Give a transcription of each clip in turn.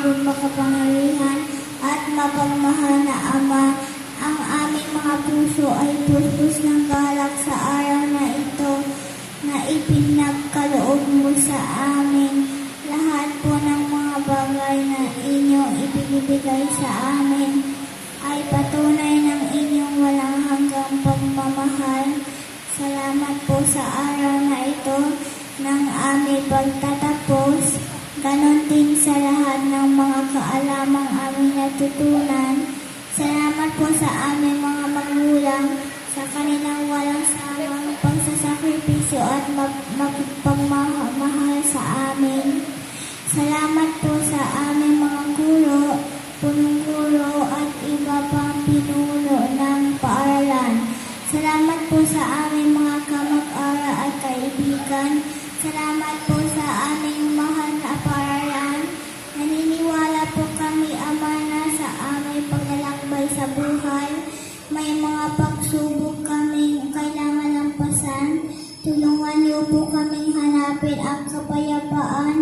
aming makapangyarihan at mapagmahal na Ama. Ang aming mga puso ay pustos ng galak sa araw na ito na ipinagkaloob mo sa amin. Lahat po ng mga bagay na inyong ibinibigay sa amin ay patunay ng inyong walang hanggang pagmamahal. Salamat po sa araw na ito ng aming pagtatapos. Ganon din sa lahat ng mga kaalamang aming natutunan. Salamat po sa aming mga magulang sa kanilang walang sawang pagsasakripisyo at pagmamahal sa amin. Salamat po sa aming mga guro, punong guro at iba pang pinuno ng paaralan. Salamat po sa aming mga kamag-aral at kaibigan. Salamat po sa aming mahal na paaralan. Naniniwala po kami, Ama, na sa aming paglalakbay sa buhay, may mga pagsubok kaming kailangan lampasan. Tulungan niyo po kaming hanapin ang kapayapaan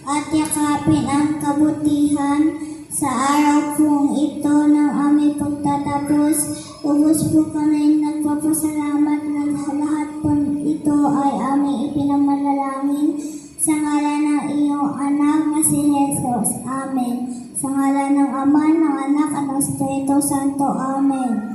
at yakapin ang kabutihan. Sa araw pong ito ng aming pagtatapos, ubos po kami nagpapasalamat na lahat po ito ay aming ipinamanalangin sa ngalan ng iyong anak na si Jesus. Amen. Sa ngalan ng Ama, ng Anak, at ng Espiritu Santo. Amen.